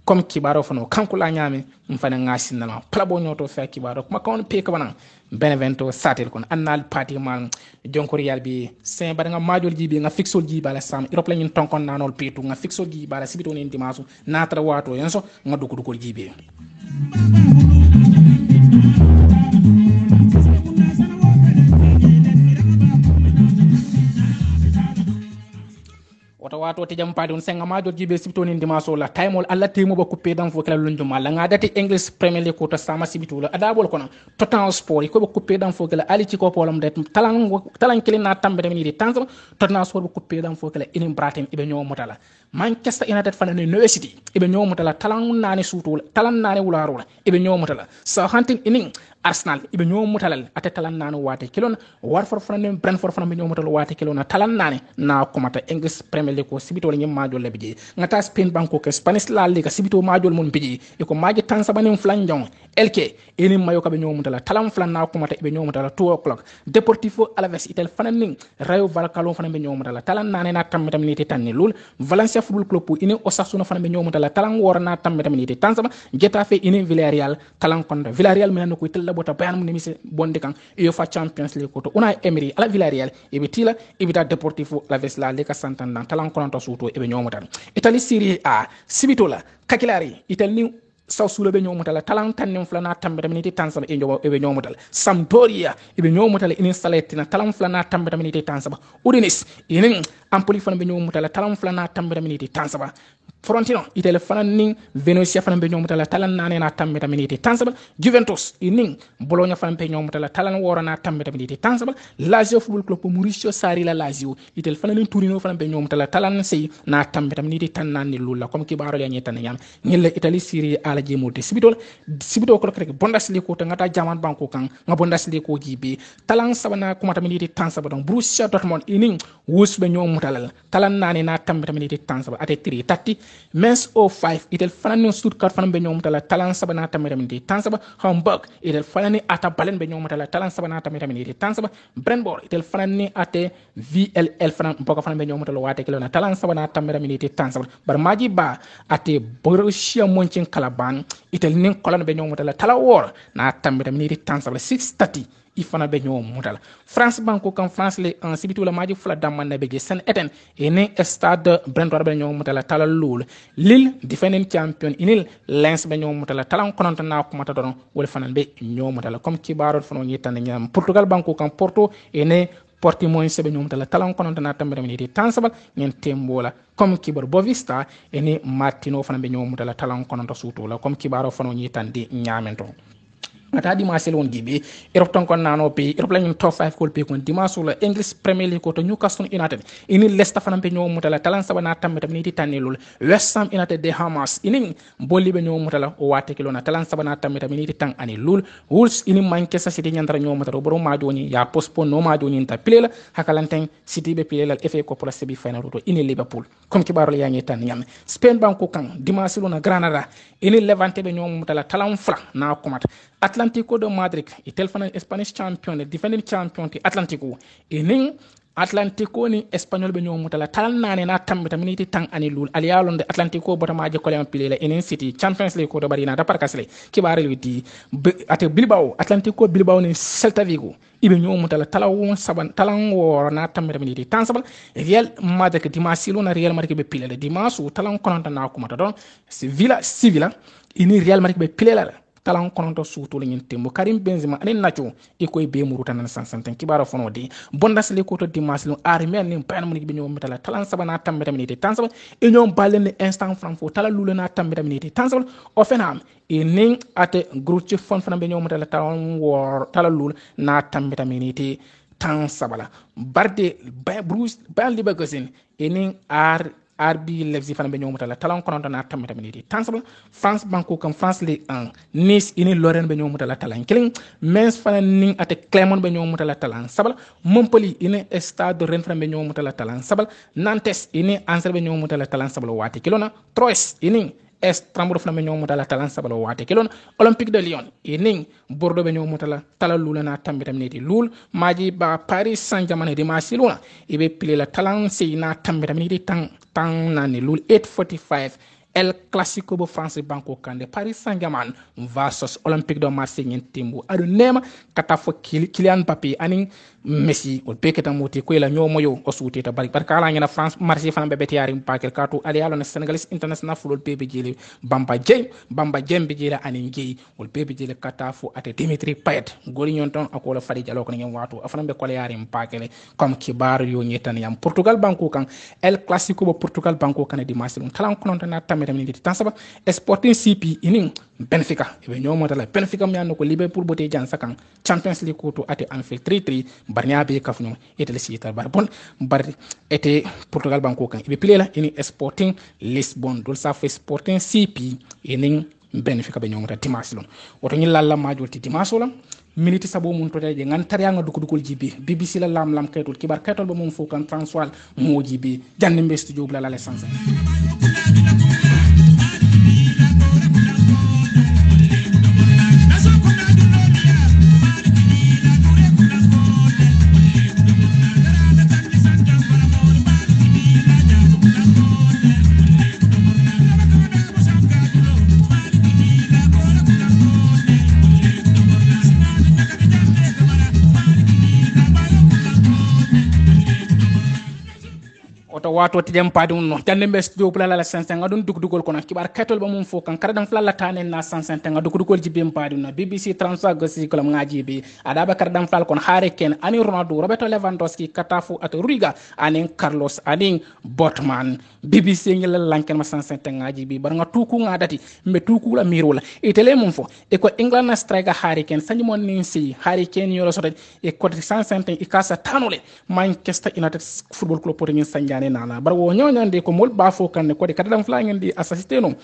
comme kibaro fano kankula nyame mfana ngasi na plabo nyoto fa kibaro kuma kon pe ka bana Benevento satel kon annal party man jonko Real bi sen bada nga majol jibi nga fixol jibi ala sam Europe la ñin tonkon nanol petu nga fixol jibi ala sibito ni dimanche natra wato yenso nga duko jibi wato te jam paade on senga major jibe sibito ni dimanche la taymol alla temo ba coupé dan fo kala lunjum mala nga dati English Premier League ko to sama sibito la adabol kono Tottenham Sport ko ba coupé dan fo kala ali ci ko polam det talan kelina tambe de ni tanzama Tottenham Sport ba coupé dan fo kala inin Brighton ibe ñoo motala Manchester United fana ne University ibe ñoo motala talan nani suutul talan nani wularo ibe ñoo motala Southampton inin Arsenal ibe ñoo mutalal ate talan nanu wate kilon Watford fana ne Brentford fana be ñoo mutal wate kilon talan nane na komata English Premier League ko sibito le majol le biji ngata Spain banko ke Spanish La Liga sibito majol mon biji e ko maji tan sabanin flanjon LK eni mayo ka be ñoo mutala talan flan na komata ibe ñoo mutala 2 o'clock Deportivo Alaves itel fana ning Rayo Vallecano fana be ñoo mutala talan nane na tammi ni te tanni lul Valencia Football Club ini Osasuna fana be ñoo mutala talan wor na tammi ni te tansama Getafe ini Villarreal talan konda Villarreal men ko itel bota Bayern Munich bonde kan UEFA Champions League ko to Unai Emery ala Villarreal ibe tila ibita Deportivo Alaves la Liga Santander talan konto suto ibe ñomotal Italy Serie A sibitola Cagliari Italy saw sulo be ñomutala talan tannen flana tambe tamini tansaba e njobo be ñomutala Sampdoria ibe ñomutala inin Salernitana talan flana tambe tamini tansaba Udinese inin Empoli fana be ñomutala talan flana tambe tamini tansaba Frontino itele fana ning Venezia fana be ñomutala talan nane na tambe tamini tansaba Juventus inin Bologna fana be ñomutala talan wora na tambe tamini tansaba Lazio Football Club Mauricio Sarri la Lazio itele fana ning Torino fana be ñomutala talan sey na tambe tamini tanani lulla comme ki baro ya ñetane ñam ñilla Italy Serie A la jemote sibito ko rek Bundesliga ko ngata jaman banko kan nga Bundesliga ko jibe talan sabana kuma tamini tansaba don Borussia Dortmund inin wusbe ñomutalal talan nane na tambe tamini tansaba ate 3 tatti Men's 05 itel fanani Stuttgart fanan be ñoom tala talan sabana tamiraminiti tansaba Hamburg itel fanani ata Balen be ñoom tala talan sabana tamiraminiti tansaba Brentford itel fanani ate VLL fanan boko fanan be ñoom tala wate kilona talan sabana tamiraminiti tansaba bar maji ba ate Borussia Mönchengladbach itel nin kolon be ñoom tala tala wor na tamiraminiti tansaba 630 ifana be ñoo mutala France banko kan France le en sibitu la maji fula damman na be Saint Etienne ene stade Brentford be ñoo mutala tala lul Lille defending champion inil Lens be ñoo mutala tala kononta na ko mata don wol fanan be ñoo mutala comme kibaro fono ñi tan ñam Portugal banko kan Porto ene Portimonense be ñoo mutala tala kononta na tambe mi di tansabal ñen tembola comme kibar Bovista ene Martino fanan be ñoo mutala tala kononta suto la comme kibaro fono ñi tan di ñamento ata dimanche won gibi Europe ton kon nano pe Europe la top 5 kol pe kon dimanche la English Premier League ko to Newcastle United ini Leicester fanam pe ñoo mutala talan sabana tambe tam ni di tanelul West Ham United de Hamas ini bolli be ñoo mutala o wate kilona talan sabana tambe tam ni di tang ani lul Wolves ini Manchester City ñandara ñoo mutala boro ma joni ya postpone no ma joni ta pilela hakalanten City be pilela FA Cup la semi final to ini Liverpool comme kibaro la yaangi tan ñam Spain banko kan dimanche lona Granada ini Levante be ñoo mutala talan fra na komata Atlético de Madrid itel fana Spanish champion defending champion ti Atlético enin Atlético ni Espanyol be ñoo mutala talan naane na tambe taminiti tang ani lul aliyalonde Atlético botama je kolem pilela enin City Champions League ko do bari na da parkasle kibare li di ate Bilbao Atlético Bilbao ni Celta Vigo ibe ñoo mutala talawon saban talan wor na tambe taminiti tan sabal Real Madrid dimanche lo na Real Madrid be pilela dimanche talan kononta na ko mata don Sevilla ini Real Madrid be pilela talan kononto suuto le ñente mo Karim Benzema anen nacho e koy be muruta nan sansanten kibara fono di Bundesliga ko to dimanche lo Armel ni Bayern Munich be ñoo metala talan sabana tambe tamini tan sabal e ñoo balen ni instant Francfort tala lulena tambe tamini tan sabal Offenham e ning ate Gruche fon fana be ñoo metala talan wor tala lul na tambe tamini tan sabala barde Bruce Bayer Leverkusen e ning RB Leipzig fana be ñoo mutala talon kononto na tammi tammi di tansable France banko kam France Ligue 1 Nice ini Lorient be ñoo mutala talan killing Metz fana ning ate Clermont be ñoo mutala talan sabal Montpellier ini Stade Rennes fana be ñoo mutala talan sabal Nantes ini Angers be ñoo mutala talan sabal wati kilona Troyes ini Strasbourg fana be ñoo mutala talan sabal wati kilona Olympique de Lyon ini Bordeaux be ñoo mutala tala lula na tammi tammi di lul maji ba Paris Saint-Germain di Barcelona ibe pile la talan sey na tammi tammi di tang nani lul 8:45 El Clasico bo France banko kande Paris Saint-Germain versus Olympique de Marseille ñen timbu adu nema kata fo Kylian Mbappé ani Messi o peketa moti ko la ñomo yo o suuti ta bari kala ngena France Marseille fana be beti yarim pakel katu ali alo na Senegalese international football bebe jeli Bamba Dieng be jela ani ngi o bebe jeli kata fo ate Dimitri Payet goli ñon ton akola fadi jalo ko ngem watu afana be ko yarim pakel comme kibar yo ñetan yam Portugal banko kan El Clasico bo Portugal banko kan di Marseille talan ko non tan tamé tamé di tansaba Sporting CP ini Benfica ibe ñomo tala Benfica mi andoko Liverpool bote jansa kan Champions League ko to ate Anfield 3-3 barnya be kafno etele sitar bar bon bar ete Portugal banko kan ibe pilela ini Sporting Lisbon dol sa fe Sporting CP ini Benfica be ñomo ta dimanche lon woto ñi lalla majul ti dimanche la minute sabo mun to de ngan tariya nga dukul jibi BBC la lam kaytul kibar kaytol ba mum fo kan François mo jibi janne mbe studio la l'essence wato tidem padi no jande be studio pula la 500 ngadun dugdugol kono kibar katol ba mum fo kan kada dan flala tane na 150 ngadu dugdugol jibem padi no BBC 33 gosi kolam ngaji be ada ba kada dan flal kon hare ken ani Ronaldo Roberto Lewandowski katafu at Ruiga ani Carlos ani Botman BBC ngel lanken ma 150 ngaji be bar nga tuku ngadati mbe tuku la mirola itele mum fo e ko England na striker hare ken sanji mon ninsi hare ken yolo soto e ko 150 ikasa tanole Manchester United football club pour ngin sanjane nana bar wo ñoñande ko mol ba fo kan ko de kadam fla ngeen di assisté no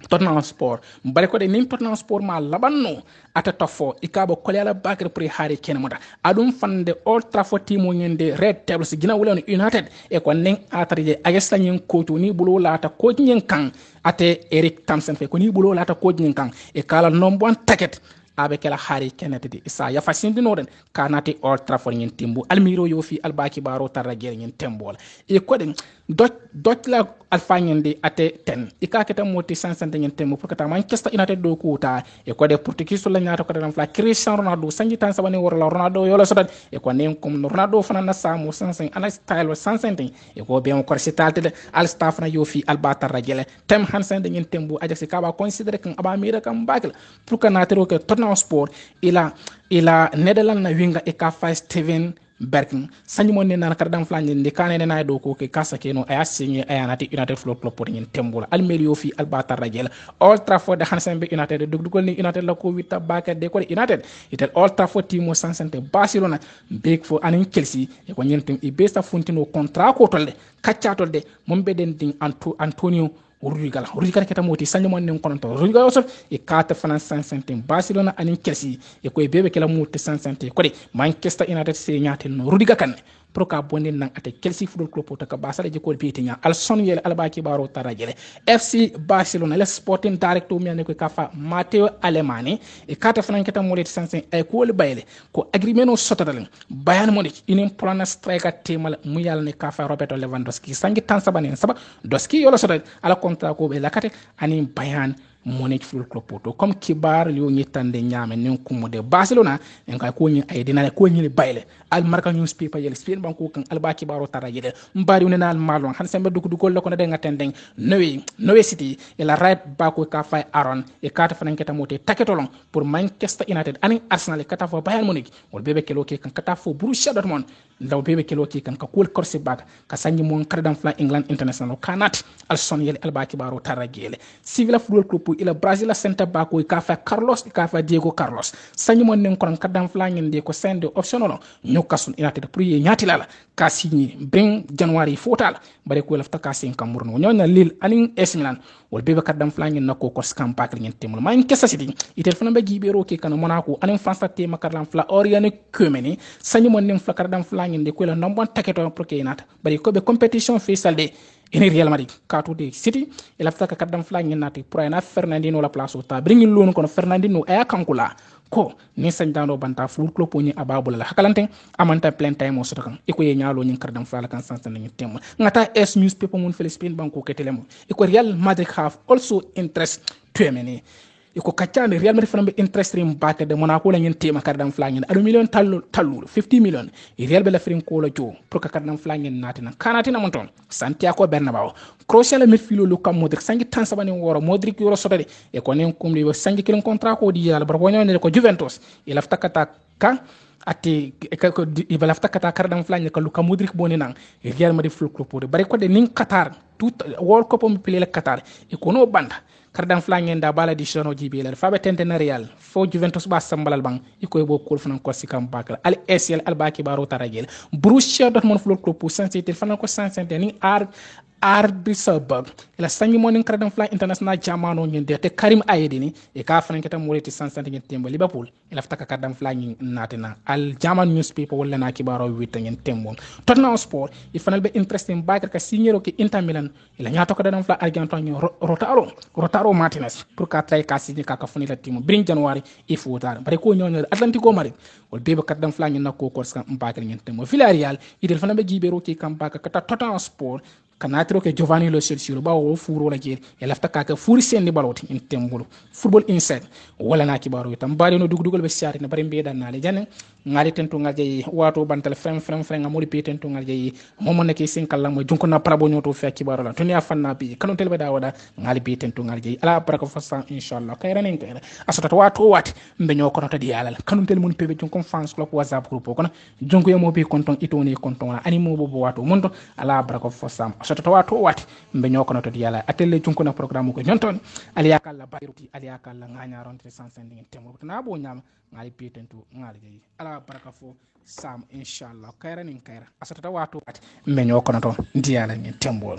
Tottenham Sport bare ko de nin Tottenham Sport ma labanno ata tafo ikaba kolyala bakre pri hari kene mota adum fande Old Trafford timo nyende Red Devils gina wulon United e ko nen atarije agesta nyen coach ni bulo lata coach nyen kan ate Eric Thompson fe ko ni bulo lata coach nyen kan e kala nombon taket abe kala hari kenete isa ya fasindi noden kanati Old Trafford nyen timbu almiro yo fi albaki baro tarra gere nyen tembol e ko de dot la alfa nyende ate ten ikaketa moti 150 nyen tembo pour kata Manchester United do kuta e ko de Portuguese la nyata ko dan fla Cristiano Ronaldo sanji tan sabani worla Ronaldo yo la sodat e ko nem kom Ronaldo fana na samu 150 ana style 150 e ko be on ko sitalte al staff na yo fi albata ragele tem hansen de nyen tembo ajax ka ba considérer kan aba mira kam bakla pour kana tero ke Tottenham Sport ila Netherlands na winga e ka fa Steven Bergkamp sanji mon nena kardam flanje ndi kanene na do ko ke kasa ke no aya signé aya nati United Football Club pour nyen tembola almelio fi albata rajel Old Trafford hansen be United dugdugol ni United la ko witta baka de ko United itel Old Trafford timo 150 Barcelona big for anin Chelsea e ko nyentem e besta fontino contrat ko tolde kacca tolde mom be den ding Antonio Rudiger keta moti sanjo mon nen konto Rudiger osol e kata France 150 Barcelona anin Chelsea e ko bebe kala moti 150 ko de Manchester United se nyatel no Rudiger kan pro ka bonden nan ate Chelsea Football Club to ka basale je ko biiti nya Alson yele albaki baro tarajele FC Barcelona le Sporting Director mi ne ko kafa Matteo Alemani e kata France keta moti 150 e ko le bayle ko agreement o sotodalen Bayern Munich inen plan striker temal mu yalla ne kafa Roberto Lewandowski sangi tan sabane saba doski yola sotod ala contrat ko be lakate ani Bayern Munich Football Club poto comme kibar yo nyitande nyame nin kumude Barcelona en kay ko nyi ay dina ko nyi bayle al marka newspaper yel Spain banko kan al baki baro tarajede mbari wona al malon han sembe dugu dugol ko de ngaten Nowe City e la right bako ka fay Aaron e kata fanan keta mote taketolon pour Manchester United ani Arsenal kata fo Bayern Munich wol bebe kelo ke kan kata fo Borussia Dortmund law bebe kelo ke kan ka kol korse bak ka sanyi mon kardam fla England International kanat al son yel al baki baro tarajele Sevilla Football Club ila Brazil center back ko ka fa Carlos ka fa Diego Carlos sanyi mon nen kon kadam fla ngende ko sende optional Newcastle United pour ye nyati lala ka signi bring January fotal bare ko lafta ka sin kamurno nyona Lille anin AC Milan wol bebe kadam fla ngin nako ko skam pak ngin temul Manchester City itel fana be gibero ke kan Monaco anin France te makadam fla Oriane Kemeni sanyi mon nen fla kadam fla nginde ko la nombon taketo pour ke nata bare ko be competition fi salde ini Real Madrid katu de City e lafta ka kadam fla ngin nati pour ina Fernandinho la place ta bringi lonu kono Fernandinho aya kankula ko ni sañdano banta Football Club ni ababula la hakalante amanta plein time o sotokan e ko ye nyaalo nyin kardam fala kan sansan ni tem ngata es newspaper mun Philippine banko ketelemo e ko Real Madrid have also interest to many e ko kaccande Real Madrid fanambe interest rim bate de Monaco la nyin tema kardam fla ngin adu million tallu 50 million e Real be la frin ko la jo pour ka kardam fla ngin natina kanatina mon ton Santiago Bernabeu Croatia la midfielder Luka Modric sangi tan sabani woro Modric yoro sotade e ko nen kumli wo sangi kilon contrat ko di yalla barbo nyone ko Juventus e lafta kata ka ati ko e lafta kata kardam fla ngin ka Luka Modric boni nan Real Madrid Football Club bare ko de nin Qatar tout World Cup on pele Qatar e ko no banda kardam fla ngin da bala di sono jibe la fa be tentena Real fo Juventus ba sambalal bang iko bo kol fanan ko sikam bakal al ACL al baki baro taragel Borussia Dortmund Football Club pour sensitel fanan ko sensitel ni Arbisabag ila sangi monin kradam fly international jamano ngende te Karim Ayedini e ka fanan keta moreti 150 ngin tembo Liverpool ila ftaka kradam fly ngin natina al German newspaper wala na kibaro witta ngin tembo Tottenham Sport e fanal be interesting bakar ka signero ke Inter Milan ila nyato kradam fly Argentino Rotaro Martinez pour ka tray ka signé ka funi la timo bring January e fotar bare ko nyonyo Atlantico Madrid wol bebe kradam fly ngin nako ko ska bakar ngin tembo Villarreal idel fanal be jibero ke kambaka kata Tottenham Sport kanatro ke Giovanni Lo Celso ba wo furo la jeri e lafta ka furi sendi baloti in tembulu football inside wala na kibaro tam bari no dugdugol be siati na bari be dan na le janne ngali tentu ngal jey wato bantal frem ngamuri pe tentu ngal jey momo ne ke sin kala mo junko na prabo nyoto fe kibaro la tuni afanna bi kanon telbe da wada ngali be tentu ngal jey ala baraka fasa inshallah kayra nen kayra asata wato wati mbe nyoko no tadi alal kanon tel mun pebe junko fans club whatsapp group kono junko yamo be konton itoni konton la ani mo bobo wato monto ala baraka fasa soto wato wati mbe nyokono to yala atelle junko na programme ko nyonton ali yakalla bayruti ali yakalla nganya ronte sansen ngin temo na bo nyama ngali petentu ngali jeyi ala baraka fo sam inshallah kayra nin kayra asata wato wati mbe nyokono to ndiyala ngin tembol